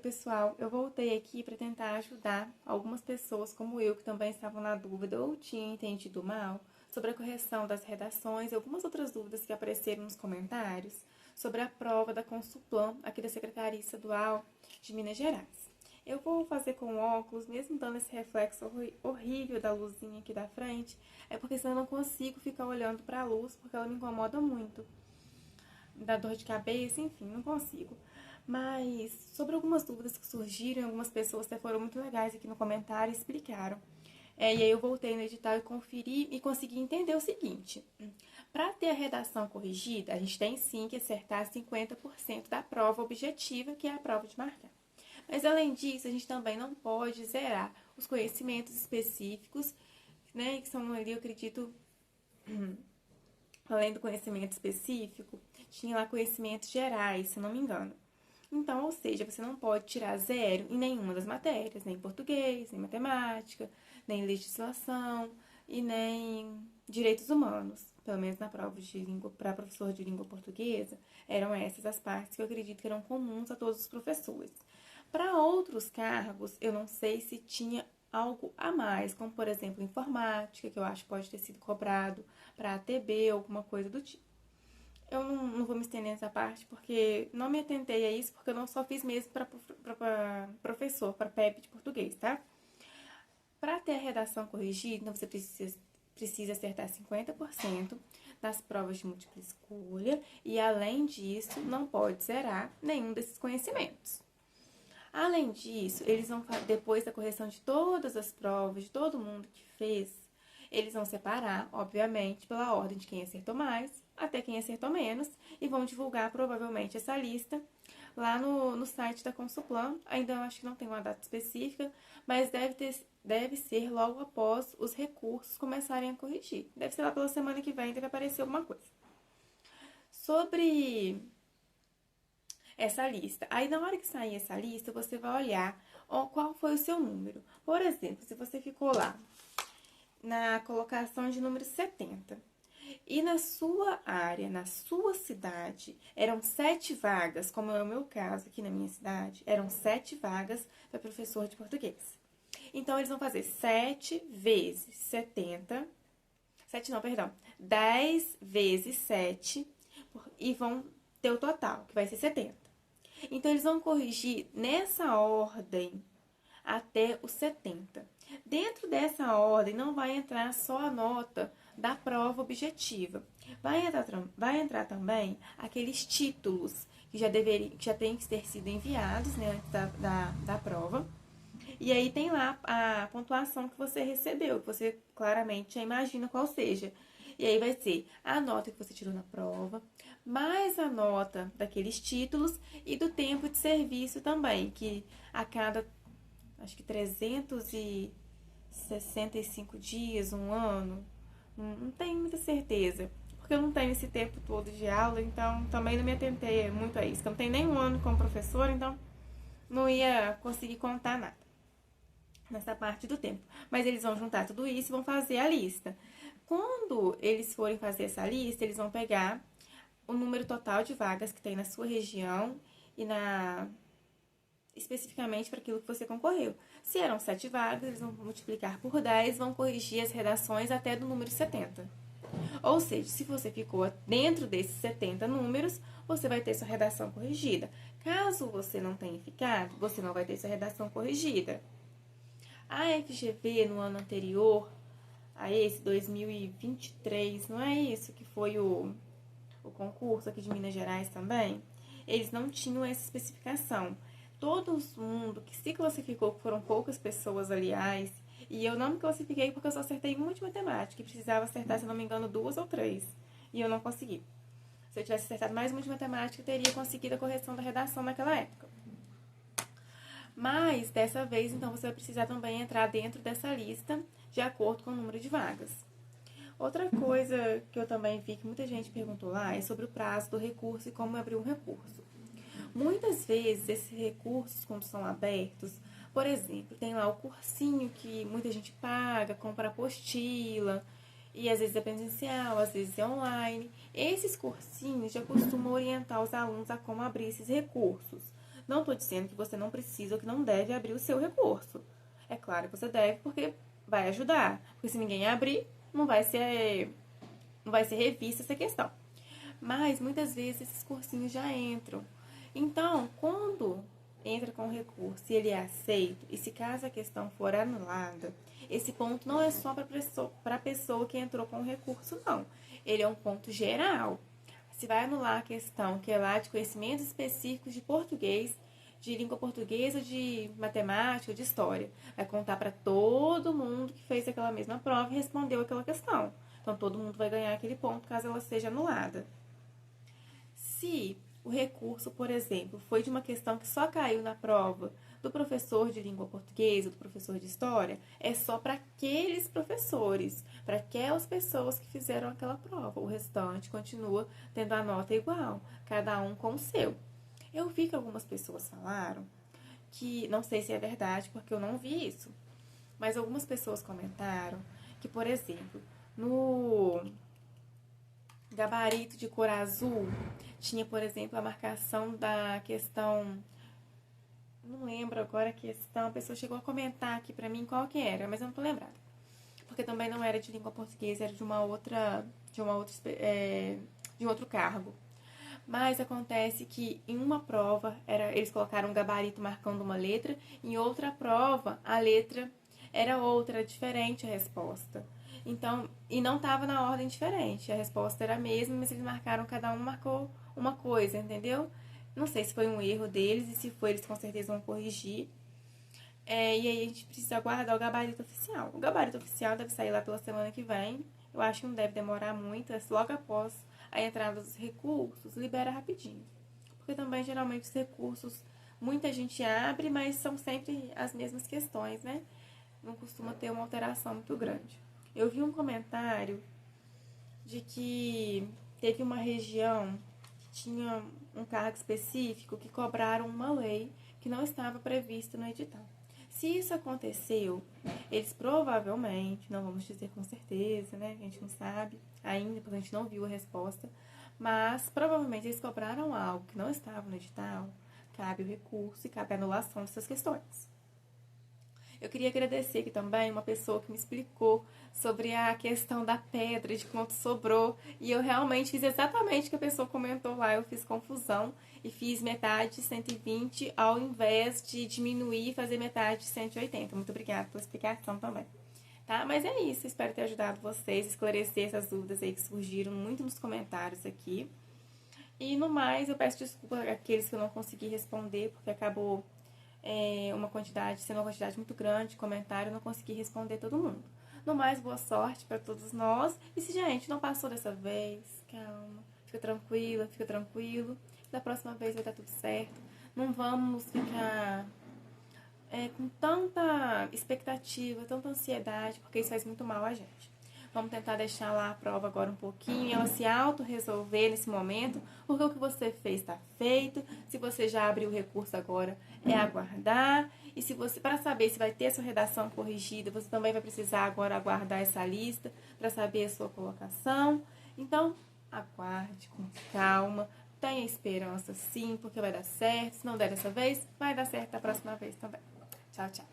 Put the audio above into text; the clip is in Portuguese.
pessoal, eu voltei aqui para tentar ajudar algumas pessoas como eu que também estavam na dúvida ou tinham entendido mal sobre a correção das redações e algumas outras dúvidas que apareceram nos comentários sobre a prova da Consulplan aqui da Secretaria Estadual de Minas Gerais. Eu vou fazer com óculos, mesmo dando esse reflexo horrível da luzinha aqui da frente, é porque senão eu não consigo ficar olhando para a luz porque ela me incomoda muito. Me dá dor de cabeça, enfim, não consigo. Mas sobre algumas dúvidas que surgiram, algumas pessoas até foram muito legais aqui no comentário e explicaram. E aí eu voltei no edital e conferi e consegui entender o seguinte. Para ter a redação corrigida, a gente tem sim que acertar 50% da prova objetiva, que é a prova de marcar. Mas além disso, a gente também não pode zerar os conhecimentos específicos, né, que são ali, eu acredito, além do conhecimento específico, tinha lá conhecimentos gerais, se não me engano. Então, ou seja, você não pode tirar zero em nenhuma das matérias, nem português, nem matemática, nem legislação e nem direitos humanos. Pelo menos na prova de língua, para professor de língua portuguesa, eram essas as partes que eu acredito que eram comuns a todos os professores. Para outros cargos, eu não sei se tinha algo a mais, como por exemplo informática, que eu acho que pode ter sido cobrado para a ATB, alguma coisa do tipo. Eu não vou me estender nessa parte porque não me atentei a isso, porque eu não só fiz mesmo para professor, para PEP de português, tá? Para ter a redação corrigida, então você precisa acertar 50% das provas de múltipla escolha e, além disso, não pode zerar nenhum desses conhecimentos. Além disso, eles vão, depois da correção de todas as provas, de todo mundo que fez, eles vão separar, obviamente, pela ordem de quem acertou mais até quem acertou menos e vão divulgar provavelmente essa lista lá no site da Consulplan. Ainda eu acho que não tem uma data específica, mas deve ser logo após os recursos começarem a corrigir. Deve ser lá pela semana que vem, deve aparecer alguma coisa. Sobre essa lista. Aí, na hora que sair essa lista, você vai olhar qual foi o seu número. Por exemplo, se você ficou lá na colocação de número 70 e na sua área, na sua cidade, eram 7 vagas, como é o meu caso aqui na minha cidade, eram 7 vagas para professor de português. Então, eles vão fazer 7 vezes 70, 7 não, perdão, 10 vezes 7 e vão ter o total, que vai ser 70. Então, eles vão corrigir nessa ordem até os 70. Dentro dessa ordem, não vai entrar só a nota da prova objetiva. Vai entrar também aqueles títulos que já têm que ter sido enviados, né, antes da prova. E aí tem lá a pontuação que você recebeu, que você claramente já imagina qual seja. E aí vai ser a nota que você tirou na prova, mais a nota daqueles títulos e do tempo de serviço também, que a cada, acho que 365 dias, um ano, não tenho muita certeza, porque eu não tenho esse tempo todo de aula, então também não me atentei muito a isso, porque eu não tenho nem um ano como professora, então não ia conseguir contar nada nessa parte do tempo. Mas eles vão juntar tudo isso e vão fazer a lista. Quando eles forem fazer essa lista, eles vão pegar o número total de vagas que tem na sua região e especificamente para aquilo que você concorreu. Se eram 7 vagas, eles vão multiplicar por 10, vão corrigir as redações até do número 70. Ou seja, se você ficou dentro desses 70 números, você vai ter sua redação corrigida. Caso você não tenha ficado, você não vai ter sua redação corrigida. A FGV no ano anterior, a esse 2023, não é isso que foi o concurso aqui de Minas Gerais também? Eles não tinham essa especificação. Todo mundo que se classificou, que foram poucas pessoas, aliás, e eu não me classifiquei porque eu só acertei uma de matemática, e precisava acertar, se não me engano, 2 ou 3, e eu não consegui. Se eu tivesse acertado mais uma de matemática, eu teria conseguido a correção da redação naquela época. Mas, dessa vez, então, você vai precisar também entrar dentro dessa lista de acordo com o número de vagas. Outra coisa que eu também vi que muita gente perguntou lá é sobre o prazo do recurso e como abrir um recurso. Muitas vezes, esses recursos, quando são abertos, por exemplo, tem lá o cursinho que muita gente paga, compra apostila, e às vezes é presencial, às vezes é online. Esses cursinhos já costumam orientar os alunos a como abrir esses recursos. Não estou dizendo que você não precisa ou que não deve abrir o seu recurso. É claro que você deve, porque vai ajudar. Porque se ninguém abrir, não vai ser revista essa questão. Mas muitas vezes esses cursinhos já entram. Então, quando entra com recurso e ele é aceito, e se caso a questão for anulada, esse ponto não é só para a pessoa que entrou com recurso, não. Ele é um ponto geral. Se vai anular a questão que é lá de conhecimentos específicos de português, de língua portuguesa, de matemática, de história, vai contar para todo mundo que fez aquela mesma prova e respondeu aquela questão. Então, todo mundo vai ganhar aquele ponto caso ela seja anulada. Se o recurso, por exemplo, foi de uma questão que só caiu na prova do professor de língua portuguesa, do professor de história, é só para aqueles professores, para aquelas pessoas que fizeram aquela prova. O restante continua tendo a nota igual, cada um com o seu. Eu vi que algumas pessoas falaram que, não sei se é verdade, porque eu não vi isso, mas algumas pessoas comentaram que, por exemplo, no gabarito de cor azul, tinha, por exemplo, a marcação da questão. Não lembro agora a questão. A pessoa chegou a comentar aqui pra mim qual que era, mas eu não tô lembrada. Porque também não era de língua portuguesa, era de uma outra. De um outro cargo. Mas acontece que em uma prova eles colocaram um gabarito marcando uma letra, em outra prova a letra era outra, diferente a resposta. Então, e não estava na ordem diferente, a resposta era a mesma, mas eles marcaram, cada um marcou uma coisa, entendeu? Não sei se foi um erro deles, e se foi, eles com certeza vão corrigir. E aí a gente precisa aguardar o gabarito oficial. O gabarito oficial deve sair lá pela semana que vem. Eu acho que não deve demorar muito, logo após a entrada dos recursos, libera rapidinho. Porque também, geralmente, os recursos, muita gente abre, mas são sempre as mesmas questões, né? Não costuma ter uma alteração muito grande. Eu vi um comentário de que teve uma região que tinha um cargo específico que cobraram uma lei que não estava prevista no edital. Se isso aconteceu, eles provavelmente, não vamos dizer com certeza, né? A gente não sabe ainda, porque a gente não viu a resposta, mas provavelmente eles cobraram algo que não estava no edital, cabe o recurso e cabe a anulação dessas questões. Eu queria agradecer aqui também uma pessoa que me explicou sobre a questão da pedra, de quanto sobrou. E eu realmente fiz exatamente o que a pessoa comentou lá. Eu fiz confusão e fiz metade de 120 ao invés de diminuir e fazer metade de 180. Muito obrigada pela explicação também. Tá? Mas é isso. Espero ter ajudado vocês a esclarecer essas dúvidas aí que surgiram muito nos comentários aqui. E no mais, eu peço desculpa àqueles que eu não consegui responder, porque acabou sendo uma quantidade muito grande de comentário, eu não consegui responder todo mundo. No mais, boa sorte para todos nós. E se, gente, não passou dessa vez, calma, fica tranquila, fica tranquilo. Da próxima vez vai dar tudo certo. Não vamos ficar com tanta expectativa, tanta ansiedade, porque isso faz muito mal a gente. Vamos tentar deixar lá a prova agora um pouquinho, ela se auto-resolver nesse momento, porque o que você fez está feito. Se você já abriu o recurso agora, é aguardar. E se você, para saber se vai ter sua redação corrigida, você também vai precisar agora aguardar essa lista para saber a sua colocação. Então, aguarde com calma, tenha esperança sim, porque vai dar certo. Se não der dessa vez, vai dar certo da próxima vez também. Tchau, tchau.